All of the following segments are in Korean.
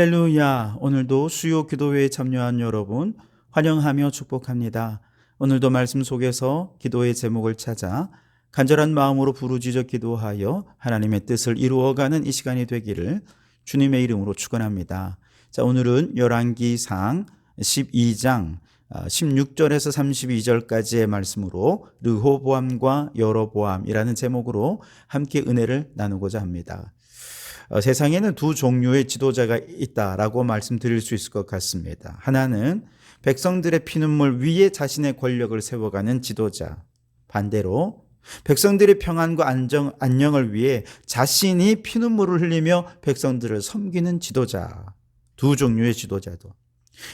할렐루야. 오늘도 수요 기도회에 참여한 여러분 환영하며 축복합니다. 오늘도 말씀 속에서 기도의 제목을 찾아 간절한 마음으로 부르짖어 기도하여 하나님의 뜻을 이루어가는 이 시간이 되기를 주님의 이름으로 축원합니다. 자, 오늘은 열왕기상 12장 16절에서 32절까지의 말씀으로 르호보암과 여로보암이라는 제목으로 함께 은혜를 나누고자 합니다. 세상에는 두 종류의 지도자가 있다라고 말씀드릴 수 있을 것 같습니다. 하나는 백성들의 피눈물 위에 자신의 권력을 세워가는 지도자, 반대로 백성들의 평안과 안녕을 위해 자신이 피눈물을 흘리며 백성들을 섬기는 지도자, 두 종류의 지도자도.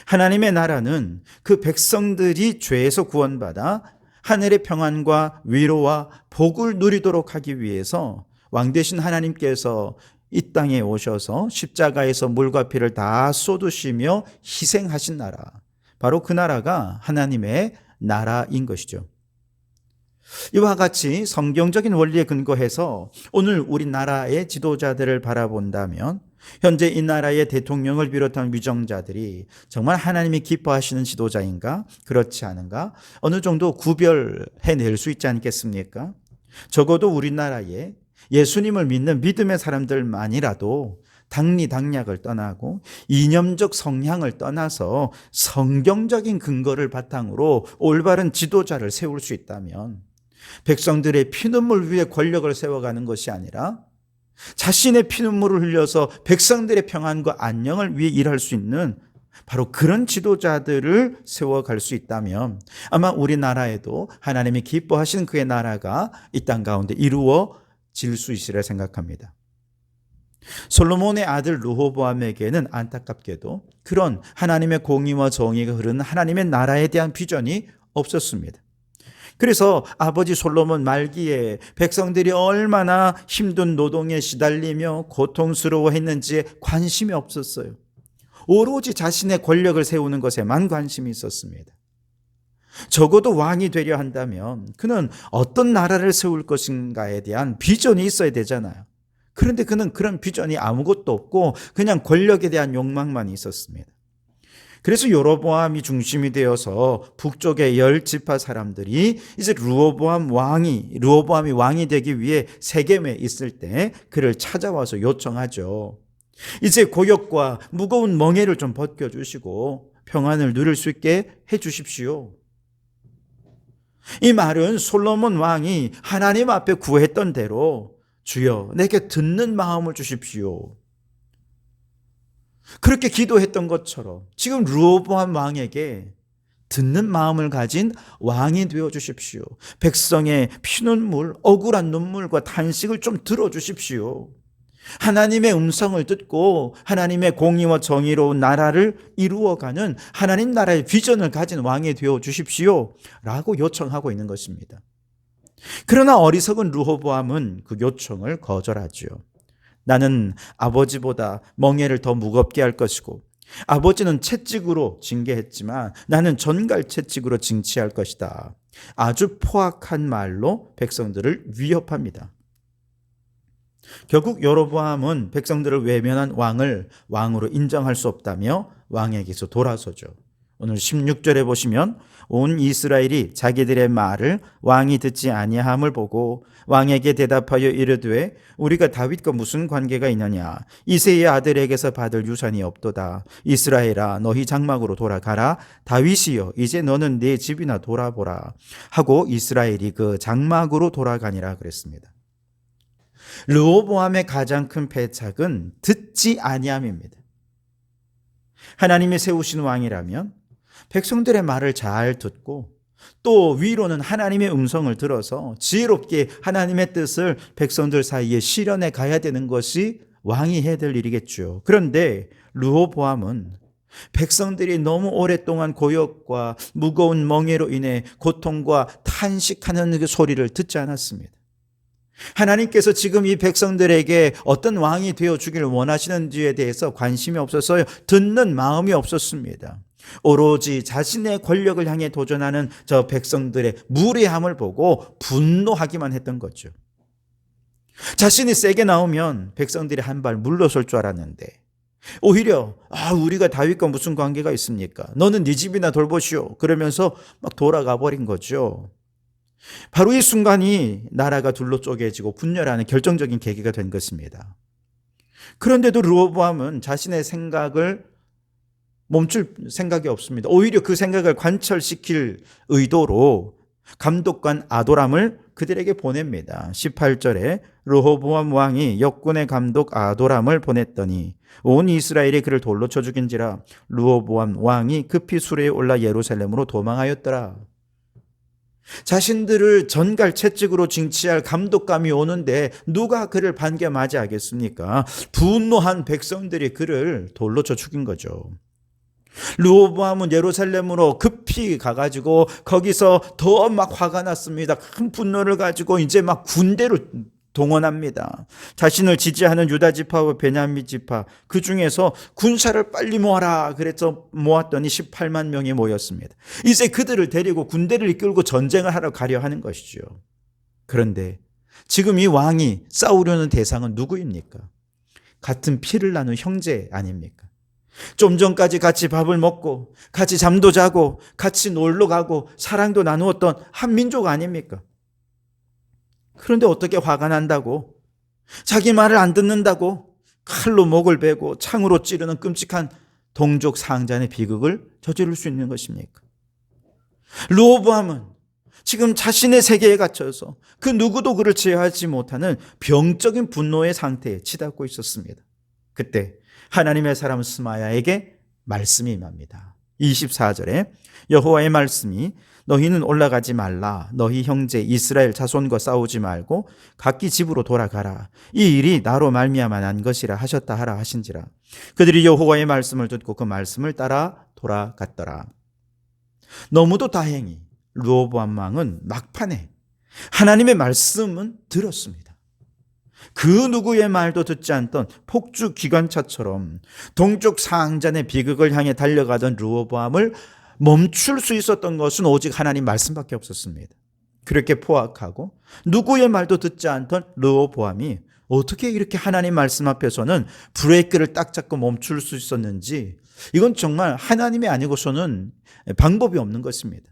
하나님의 나라는 그 백성들이 죄에서 구원받아 하늘의 평안과 위로와 복을 누리도록 하기 위해서 왕 되신 하나님께서 이 땅에 오셔서 십자가에서 물과 피를 다 쏟으시며 희생하신 나라, 바로 그 나라가 하나님의 나라인 것이죠. 이와 같이 성경적인 원리에 근거해서 오늘 우리나라의 지도자들을 바라본다면 현재 이 나라의 대통령을 비롯한 위정자들이 정말 하나님이 기뻐하시는 지도자인가 그렇지 않은가 어느 정도 구별해낼 수 있지 않겠습니까? 적어도 우리나라에 예수님을 믿는 믿음의 사람들만이라도 당리당략을 떠나고 이념적 성향을 떠나서 성경적인 근거를 바탕으로 올바른 지도자를 세울 수 있다면 백성들의 피눈물 위에 권력을 세워가는 것이 아니라 자신의 피눈물을 흘려서 백성들의 평안과 안녕을 위해 일할 수 있는 바로 그런 지도자들을 세워갈 수 있다면 아마 우리나라에도 하나님이 기뻐하시는 그의 나라가 이 땅 가운데 이루어질 수 있으리라 생각합니다. 솔로몬의 아들 르호보암에게는 안타깝게도 그런 하나님의 공의와 정의가 흐르는 하나님의 나라에 대한 비전이 없었습니다. 그래서 아버지 솔로몬 말기에 백성들이 얼마나 힘든 노동에 시달리며 고통스러워했는지에 관심이 없었어요. 오로지 자신의 권력을 세우는 것에만 관심이 있었습니다. 적어도 왕이 되려 한다면 그는 어떤 나라를 세울 것인가에 대한 비전이 있어야 되잖아요. 그런데 그는 그런 비전이 아무것도 없고 그냥 권력에 대한 욕망만 있었습니다. 그래서 여로보암이 중심이 되어서 북쪽의 10지파 사람들이 이제 르호보암이 왕이 되기 위해 세겜에 있을 때 그를 찾아와서 요청하죠. 이제 고역과 무거운 멍에를 좀 벗겨주시고 평안을 누릴 수 있게 해주십시오. 이 말은 솔로몬 왕이 하나님 앞에 구했던 대로 주여 내게 듣는 마음을 주십시오, 그렇게 기도했던 것처럼 지금 르호보암 왕에게 듣는 마음을 가진 왕이 되어 주십시오. 백성의 피눈물, 억울한 눈물과 탄식을 좀 들어주십시오. 하나님의 음성을 듣고 하나님의 공의와 정의로운 나라를 이루어가는 하나님 나라의 비전을 가진 왕이 되어 주십시오 라고 요청하고 있는 것입니다. 그러나 어리석은 르호보암은 그 요청을 거절하죠. 나는 아버지보다 멍에를 더 무겁게 할 것이고 아버지는 채찍으로 징계했지만 나는 전갈 채찍으로 징치할 것이다. 아주 포악한 말로 백성들을 위협합니다. 결국 여로보암은 백성들을 외면한 왕을 왕으로 인정할 수 없다며 왕에게서 돌아서죠. 오늘 16절에 보시면 온 이스라엘이 자기들의 말을 왕이 듣지 아니함을 보고 왕에게 대답하여 이르되 우리가 다윗과 무슨 관계가 있느냐, 이새의 아들에게서 받을 유산이 없도다. 이스라엘아 너희 장막으로 돌아가라. 다윗이여 이제 너는 네 집이나 돌아보라 하고 이스라엘이 그 장막으로 돌아가니라 그랬습니다. 르호보암의 가장 큰 패착은 듣지 아니함입니다. 하나님이 세우신 왕이라면 백성들의 말을 잘 듣고 또 위로는 하나님의 음성을 들어서 지혜롭게 하나님의 뜻을 백성들 사이에 실현해 가야 되는 것이 왕이 해야 될 일이겠죠. 그런데 르호보암은 백성들이 너무 오랫동안 고역과 무거운 멍에로 인해 고통과 탄식하는 그 소리를 듣지 않았습니다. 하나님께서 지금 이 백성들에게 어떤 왕이 되어주기를 원하시는지에 대해서 관심이 없어서 듣는 마음이 없었습니다. 오로지 자신의 권력을 향해 도전하는 저 백성들의 무례함을 보고 분노하기만 했던 거죠. 자신이 세게 나오면 백성들이 한 발 물러설 줄 알았는데 오히려 우리가 다윗과 무슨 관계가 있습니까? 너는 네 집이나 돌보시오. 그러면서 막 돌아가 버린 거죠. 바로 이 순간이 나라가 둘로 쪼개지고 분열하는 결정적인 계기가 된 것입니다. 그런데도 르호보암은 자신의 생각을 멈출 생각이 없습니다. 오히려 그 생각을 관철시킬 의도로 감독관 아도람을 그들에게 보냅니다. 18절에 르호보암 왕이 역군의 감독 아도람을 보냈더니 온 이스라엘이 그를 돌로 쳐 죽인지라 르호보암 왕이 급히 수레에 올라 예루살렘으로 도망하였더라. 자신들을 전갈 채찍으로 징치할 감독감이 오는데 누가 그를 반겨맞이하겠습니까? 분노한 백성들이 그를 돌로 쳐 죽인 거죠. 르호보암은 예루살렘으로 급히 가가지고 거기서 더 막 화가 났습니다. 큰 분노를 가지고 이제 막 군대를 동원합니다. 자신을 지지하는 유다 지파와 베냐민 지파 그 중에서 군사를 빨리 모아라 그래서 모았더니 18만 명이 모였습니다. 이제 그들을 데리고 군대를 이끌고 전쟁을 하러 가려 하는 것이죠. 그런데 지금 이 왕이 싸우려는 대상은 누구입니까? 같은 피를 나눈 형제 아닙니까? 좀 전까지 같이 밥을 먹고 같이 잠도 자고 같이 놀러 가고 사랑도 나누었던 한 민족 아닙니까? 그런데 어떻게 화가 난다고? 자기 말을 안 듣는다고? 칼로 목을 베고 창으로 찌르는 끔찍한 동족 상잔의 비극을 저지를 수 있는 것입니까? 르호보암은 지금 자신의 세계에 갇혀서 그 누구도 그를 제어하지 못하는 병적인 분노의 상태에 치닫고 있었습니다. 그때 하나님의 사람 스마야에게 말씀이 임합니다. 24절에 여호와의 말씀이 너희는 올라가지 말라. 너희 형제 이스라엘 자손과 싸우지 말고 각기 집으로 돌아가라. 이 일이 나로 말미암아 난 것이라 하셨다 하라 하신지라. 그들이 여호와의 말씀을 듣고 그 말씀을 따라 돌아갔더라. 너무도 다행히 르호보암 왕은 막판에 하나님의 말씀은 들었습니다. 그 누구의 말도 듣지 않던 폭주 기관차처럼 동쪽 상잔의 비극을 향해 달려가던 르호보암을 멈출 수 있었던 것은 오직 하나님 말씀밖에 없었습니다. 그렇게 포악하고 누구의 말도 듣지 않던 르호보암이 어떻게 이렇게 하나님 말씀 앞에서는 브레이크를 딱 잡고 멈출 수 있었는지 이건 정말 하나님이 아니고서는 방법이 없는 것입니다.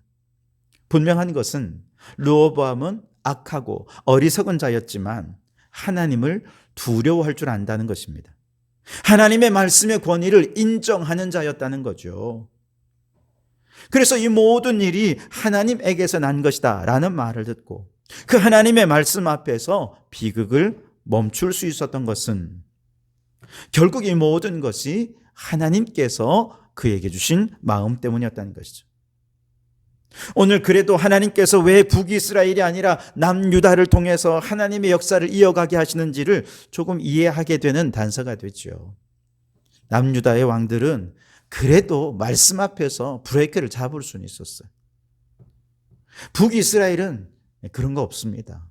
분명한 것은 르호보암은 악하고 어리석은 자였지만 하나님을 두려워할 줄 안다는 것입니다. 하나님의 말씀의 권위를 인정하는 자였다는 거죠. 그래서 이 모든 일이 하나님에게서 난 것이다 라는 말을 듣고 그 하나님의 말씀 앞에서 비극을 멈출 수 있었던 것은 결국 이 모든 것이 하나님께서 그에게 주신 마음 때문이었다는 것이죠. 오늘 그래도 하나님께서 왜 북이스라엘이 아니라 남유다를 통해서 하나님의 역사를 이어가게 하시는지를 조금 이해하게 되는 단서가 되죠. 남유다의 왕들은 그래도 말씀 앞에서 브레이크를 잡을 수는 있었어요. 북이스라엘은 그런 거 없습니다.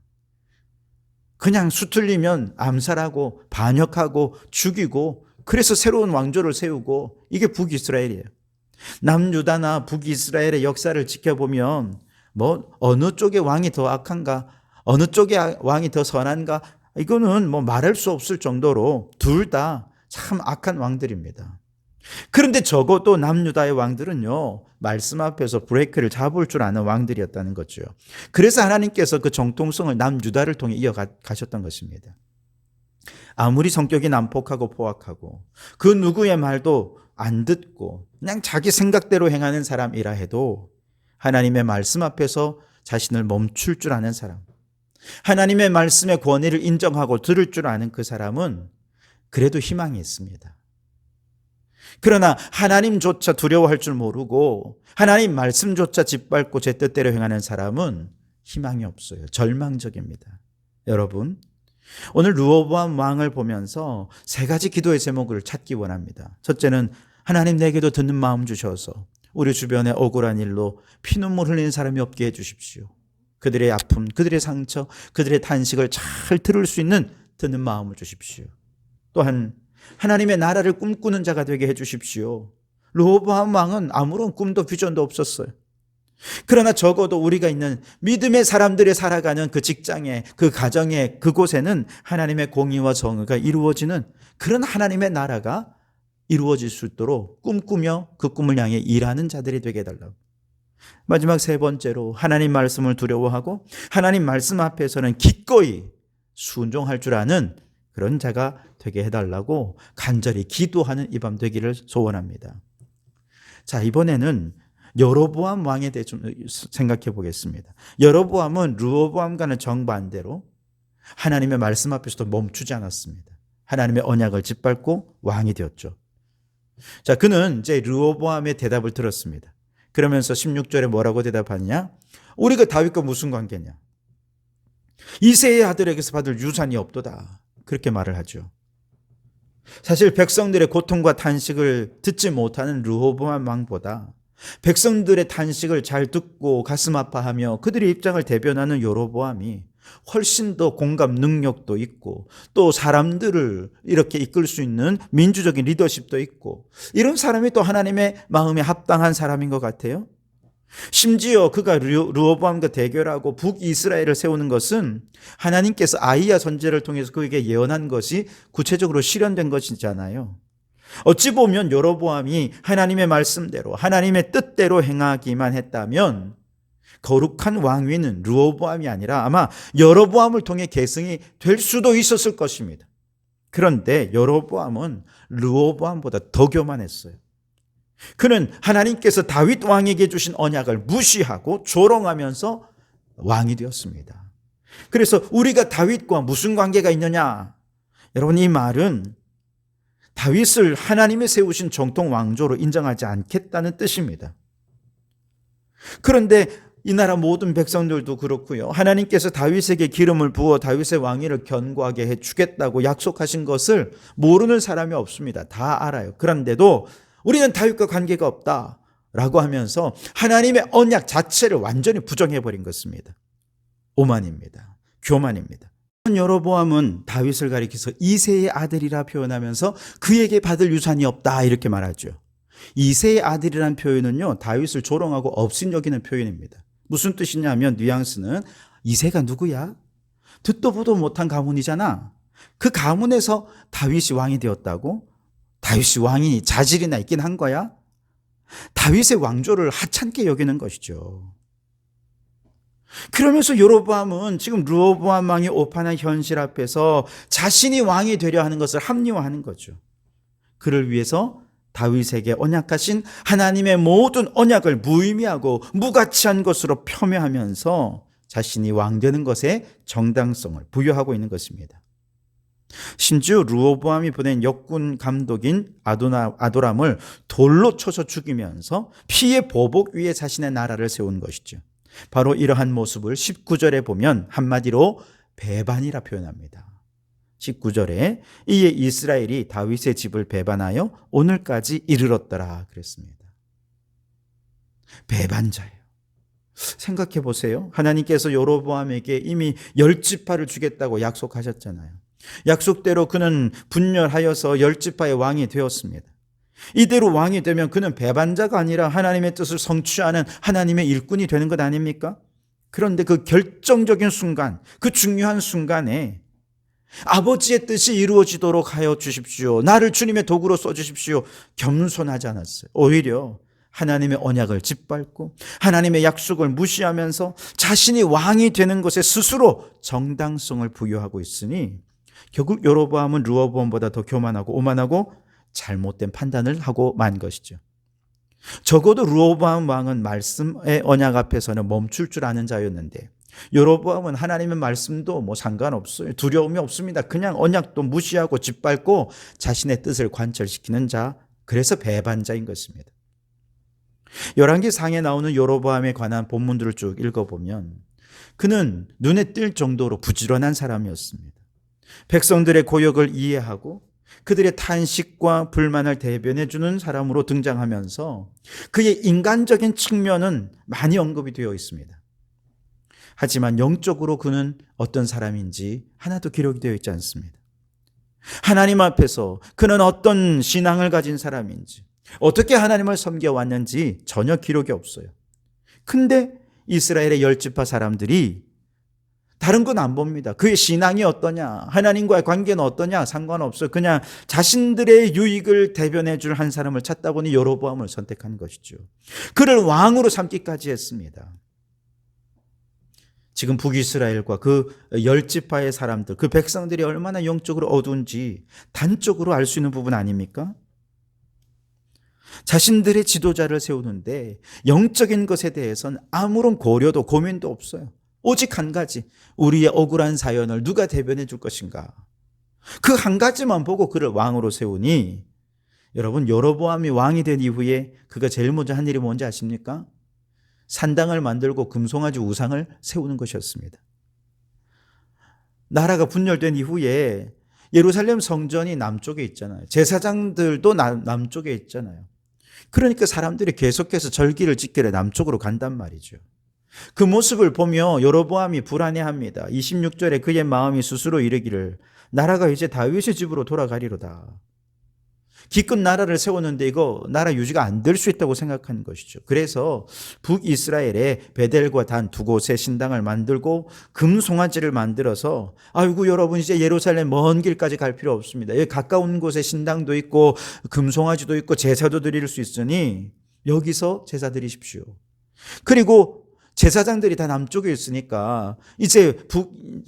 그냥 수틀리면 암살하고 반역하고 죽이고 그래서 새로운 왕조를 세우고 이게 북이스라엘이에요. 남유다나 북이스라엘의 역사를 지켜보면 어느 쪽의 왕이 더 악한가 어느 쪽의 왕이 더 선한가 이거는 말할 수 없을 정도로 둘 다 참 악한 왕들입니다. 그런데 적어도 남유다의 왕들은요 말씀 앞에서 브레이크를 잡을 줄 아는 왕들이었다는 거죠. 그래서 하나님께서 그 정통성을 남유다를 통해 이어가셨던 것입니다. 아무리 성격이 난폭하고 포악하고 그 누구의 말도 안 듣고 그냥 자기 생각대로 행하는 사람이라 해도 하나님의 말씀 앞에서 자신을 멈출 줄 아는 사람, 하나님의 말씀의 권위를 인정하고 들을 줄 아는 그 사람은 그래도 희망이 있습니다. 그러나 하나님조차 두려워할 줄 모르고 하나님 말씀조차 짓밟고 제 뜻대로 행하는 사람은 희망이 없어요. 절망적입니다. 여러분, 오늘 르호보암 왕을 보면서 세 가지 기도의 제목을 찾기 원합니다. 첫째는 하나님 내게도 듣는 마음 주셔서 우리 주변에 억울한 일로 피눈물 흘리는 사람이 없게 해주십시오. 그들의 아픔, 그들의 상처, 그들의 탄식을 잘 들을 수 있는 듣는 마음을 주십시오. 또한 하나님의 나라를 꿈꾸는 자가 되게 해주십시오. 르호보암 왕은 아무런 꿈도 비전도 없었어요. 그러나 적어도 우리가 있는 믿음의 사람들이 살아가는 그 직장에, 그 가정에, 그곳에는 하나님의 공의와 정의가 이루어지는 그런 하나님의 나라가 이루어질 수 있도록 꿈꾸며 그 꿈을 향해 일하는 자들이 되게 해달라고. 마지막 세 번째로 하나님 말씀을 두려워하고 하나님 말씀 앞에서는 기꺼이 순종할 줄 아는 그런 자가 되게 해달라고 간절히 기도하는 이 밤 되기를 소원합니다. 자, 이번에는 여로보암 왕에 대해 좀 생각해 보겠습니다. 여로보암은 르호보암과는 정반대로 하나님의 말씀 앞에서도 멈추지 않았습니다. 하나님의 언약을 짓밟고 왕이 되었죠. 자, 그는 이제 르호보암의 대답을 들었습니다. 그러면서 16절에 뭐라고 대답하느냐? 우리가 다윗과 무슨 관계냐? 이새의 아들에게서 받을 유산이 없도다. 그렇게 말을 하죠. 사실 백성들의 고통과 탄식을 듣지 못하는 르호보암 왕보다 백성들의 탄식을 잘 듣고 가슴 아파하며 그들의 입장을 대변하는 여로보암이 훨씬 더 공감 능력도 있고 또 사람들을 이렇게 이끌 수 있는 민주적인 리더십도 있고 이런 사람이 또 하나님의 마음에 합당한 사람인 것 같아요. 심지어 그가 르호보암과 대결하고 북이스라엘을 세우는 것은 하나님께서 아히야 선지자를 통해서 그에게 예언한 것이 구체적으로 실현된 것이잖아요. 어찌 보면 여로보암이 하나님의 말씀대로 하나님의 뜻대로 행하기만 했다면 거룩한 왕위는 르호보암이 아니라 아마 여로보암을 통해 계승이 될 수도 있었을 것입니다. 그런데 여로보암은 르호보암보다 더 교만했어요. 그는 하나님께서 다윗 왕에게 주신 언약을 무시하고 조롱하면서 왕이 되었습니다. 그래서 우리가 다윗과 무슨 관계가 있느냐? 여러분, 이 말은 다윗을 하나님이 세우신 정통 왕조로 인정하지 않겠다는 뜻입니다. 그런데 이 나라 모든 백성들도 그렇고요. 하나님께서 다윗에게 기름을 부어 다윗의 왕위를 견고하게 해주겠다고 약속하신 것을 모르는 사람이 없습니다. 다 알아요. 그런데도 우리는 다윗과 관계가 없다라고 하면서 하나님의 언약 자체를 완전히 부정해버린 것입니다. 오만입니다. 교만입니다. 여로보암은 다윗을 가리켜서 이새의 아들이라 표현하면서 그에게 받을 유산이 없다 이렇게 말하죠. 이새의 아들이라는 표현은요, 다윗을 조롱하고 업신여기는 표현입니다. 무슨 뜻이냐면 뉘앙스는 이새가 누구야? 듣도 보도 못한 가문이잖아. 그 가문에서 다윗이 왕이 되었다고? 다윗이 왕이 자질이나 있긴 한 거야? 다윗의 왕조를 하찮게 여기는 것이죠. 그러면서 여로보암은 지금 르호보암 왕이 오판한 현실 앞에서 자신이 왕이 되려 하는 것을 합리화하는 거죠. 그를 위해서 다윗에게 언약하신 하나님의 모든 언약을 무의미하고 무가치한 것으로 폄훼하면서 자신이 왕 되는 것에 정당성을 부여하고 있는 것입니다. 심지어 르호보암이 보낸 역군 감독인 아도람을 돌로 쳐서 죽이면서 피의 보복 위에 자신의 나라를 세운 것이죠. 바로 이러한 모습을 19절에 보면 한마디로 배반이라 표현합니다. 19절에 이에 이스라엘이 다윗의 집을 배반하여 오늘까지 이르렀더라 그랬습니다. 배반자예요. 생각해 보세요. 하나님께서 여로보암에게 이미 10지파를 주겠다고 약속하셨잖아요. 약속대로 그는 분열하여서 10지파의 왕이 되었습니다. 이대로 왕이 되면 그는 배반자가 아니라 하나님의 뜻을 성취하는 하나님의 일꾼이 되는 것 아닙니까? 그런데 그 결정적인 순간, 그 중요한 순간에 아버지의 뜻이 이루어지도록 하여 주십시오. 나를 주님의 도구로 써주십시오. 겸손하지 않았어요. 오히려 하나님의 언약을 짓밟고 하나님의 약속을 무시하면서 자신이 왕이 되는 것에 스스로 정당성을 부여하고 있으니 결국 여로보암은 르호보암보다 더 교만하고 오만하고 잘못된 판단을 하고 만 것이죠. 적어도 르호보암 왕은 말씀의 언약 앞에서는 멈출 줄 아는 자였는데 여로보암은 하나님의 말씀도 상관없어요. 두려움이 없습니다. 그냥 언약도 무시하고 짓밟고 자신의 뜻을 관철시키는 자, 그래서 배반자인 것입니다. 열왕기 상에 나오는 여로보암에 관한 본문들을 쭉 읽어보면 그는 눈에 띌 정도로 부지런한 사람이었습니다. 백성들의 고역을 이해하고 그들의 탄식과 불만을 대변해 주는 사람으로 등장하면서 그의 인간적인 측면은 많이 언급이 되어 있습니다. 하지만 영적으로 그는 어떤 사람인지 하나도 기록이 되어 있지 않습니다. 하나님 앞에서 그는 어떤 신앙을 가진 사람인지, 어떻게 하나님을 섬겨왔는지 전혀 기록이 없어요. 근데 이스라엘의 10지파 사람들이 다른 건 안 봅니다. 그의 신앙이 어떠냐, 하나님과의 관계는 어떠냐 상관없어요. 그냥 자신들의 유익을 대변해 줄 한 사람을 찾다 보니 여로보암을 선택한 것이죠. 그를 왕으로 삼기까지 했습니다. 지금 북이스라엘과 그 열 지파의 사람들, 그 백성들이 얼마나 영적으로 어두운지 단적으로 알 수 있는 부분 아닙니까? 자신들의 지도자를 세우는데 영적인 것에 대해서는 아무런 고려도 고민도 없어요. 오직 한 가지, 우리의 억울한 사연을 누가 대변해 줄 것인가. 그 한 가지만 보고 그를 왕으로 세우니, 여러분, 여로보암이 왕이 된 이후에 그가 제일 먼저 한 일이 뭔지 아십니까? 산당을 만들고 금송아지 우상을 세우는 것이었습니다. 나라가 분열된 이후에 예루살렘 성전이 남쪽에 있잖아요. 제사장들도 남쪽에 있잖아요. 그러니까 사람들이 계속해서 절기를 지키려 남쪽으로 간단 말이죠. 그 모습을 보며 여로보암이 불안해합니다. 26절에 그의 마음이 스스로 이르기를 나라가 이제 다윗의 집으로 돌아가리로다. 기껏 나라를 세웠는데 이거 나라 유지가 안 될 수 있다고 생각한 것이죠. 그래서 북이스라엘에 베델과 단 두 곳의 신당을 만들고 금송아지를 만들어서 아이고 여러분 이제 예루살렘 먼 길까지 갈 필요 없습니다. 여기 가까운 곳에 신당도 있고 금송아지도 있고 제사도 드릴 수 있으니 여기서 제사 드리십시오. 그리고 제사장들이 다 남쪽에 있으니까 이제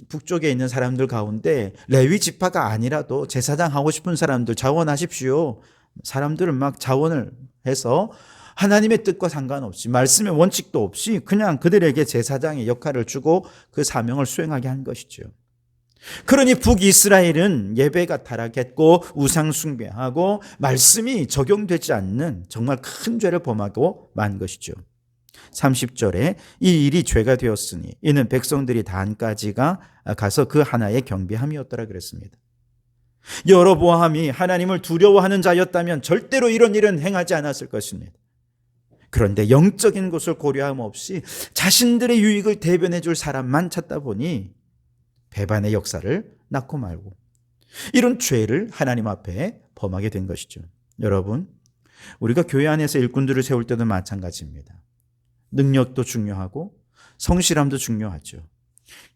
북쪽에 있는 사람들 가운데 레위 지파가 아니라도 제사장 하고 싶은 사람들 자원하십시오. 사람들은 막 자원을 해서 하나님의 뜻과 상관없이 말씀의 원칙도 없이 그냥 그들에게 제사장의 역할을 주고 그 사명을 수행하게 한 것이죠. 그러니 북이스라엘은 예배가 타락했고 우상 숭배하고 말씀이 적용되지 않는 정말 큰 죄를 범하고 만 것이죠. 30절에 이 일이 죄가 되었으니 이는 백성들이 단까지가 가서 그 하나의 경비함이었더라 그랬습니다. 여로보암이 하나님을 두려워하는 자였다면 절대로 이런 일은 행하지 않았을 것입니다. 그런데 영적인 것을 고려함 없이 자신들의 유익을 대변해 줄 사람만 찾다 보니 배반의 역사를 낳고 말고 이런 죄를 하나님 앞에 범하게 된 것이죠. 여러분, 우리가 교회 안에서 일꾼들을 세울 때도 마찬가지입니다. 능력도 중요하고 성실함도 중요하죠.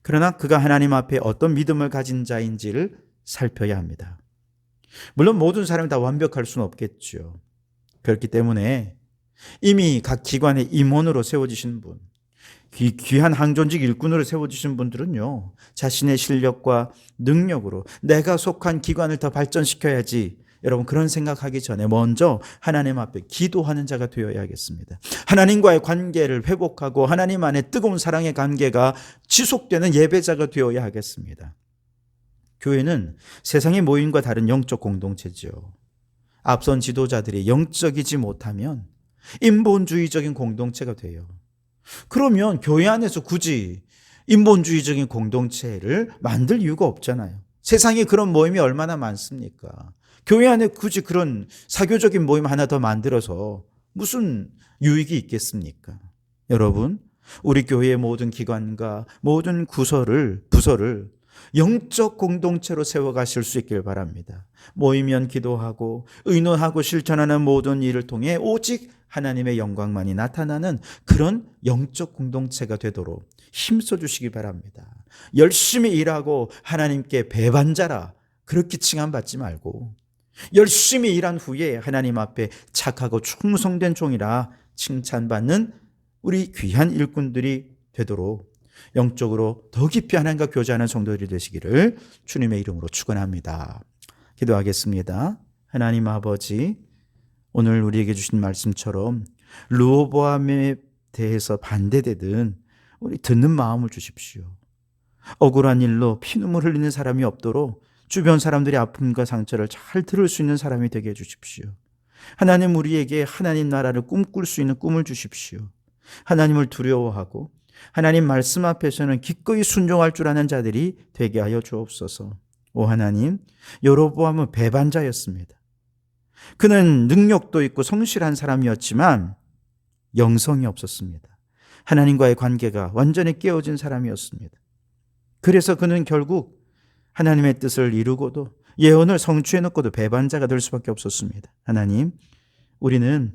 그러나 그가 하나님 앞에 어떤 믿음을 가진 자인지를 살펴야 합니다. 물론 모든 사람이 다 완벽할 수는 없겠죠. 그렇기 때문에 이미 각 기관의 임원으로 세워지신 분, 귀한 항존직 일꾼으로 세워지신 분들은요, 자신의 실력과 능력으로 내가 속한 기관을 더 발전시켜야지, 여러분 그런 생각하기 전에 먼저 하나님 앞에 기도하는 자가 되어야겠습니다. 하나님과의 관계를 회복하고 하나님 안에 뜨거운 사랑의 관계가 지속되는 예배자가 되어야 하겠습니다. 교회는 세상의 모임과 다른 영적 공동체죠. 앞선 지도자들이 영적이지 못하면 인본주의적인 공동체가 돼요. 그러면 교회 안에서 굳이 인본주의적인 공동체를 만들 이유가 없잖아요. 세상에 그런 모임이 얼마나 많습니까? 교회 안에 굳이 그런 사교적인 모임 하나 더 만들어서 무슨 유익이 있겠습니까? 여러분, 우리 교회의 모든 기관과 모든 부서를 영적 공동체로 세워가실 수 있길 바랍니다. 모이면 기도하고 의논하고 실천하는 모든 일을 통해 오직 하나님의 영광만이 나타나는 그런 영적 공동체가 되도록 힘써 주시기 바랍니다. 열심히 일하고 하나님께 배반자라 그렇게 칭함받지 말고 열심히 일한 후에 하나님 앞에 착하고 충성된 종이라 칭찬받는 우리 귀한 일꾼들이 되도록 영적으로 더 깊이 하나님과 교제하는 성도들이 되시기를 주님의 이름으로 축원합니다. 기도하겠습니다. 하나님 아버지, 오늘 우리에게 주신 말씀처럼 르호보암에 대해서 반대되든 우리 듣는 마음을 주십시오. 억울한 일로 피눈물 흘리는 사람이 없도록 주변 사람들의 아픔과 상처를 잘 들을 수 있는 사람이 되게 해주십시오. 하나님, 우리에게 하나님 나라를 꿈꿀 수 있는 꿈을 주십시오. 하나님을 두려워하고 하나님 말씀 앞에서는 기꺼이 순종할 줄 아는 자들이 되게 하여 주옵소서. 오 하나님, 여로보암은 배반자였습니다. 그는 능력도 있고 성실한 사람이었지만 영성이 없었습니다. 하나님과의 관계가 완전히 깨어진 사람이었습니다. 그래서 그는 결국 하나님의 뜻을 이루고도 예언을 성취해놓고도 배반자가 될 수밖에 없었습니다. 하나님, 우리는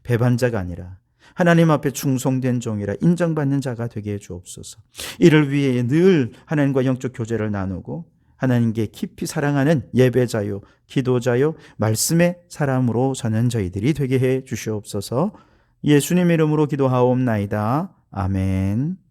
배반자가 아니라 하나님 앞에 충성된 종이라 인정받는 자가 되게 해 주옵소서. 이를 위해 늘 하나님과 영적 교제를 나누고 하나님께 깊이 사랑하는 예배자요, 기도자요, 말씀의 사람으로 사는 저희들이 되게 해 주시옵소서. 예수님 이름으로 기도하옵나이다. 아멘.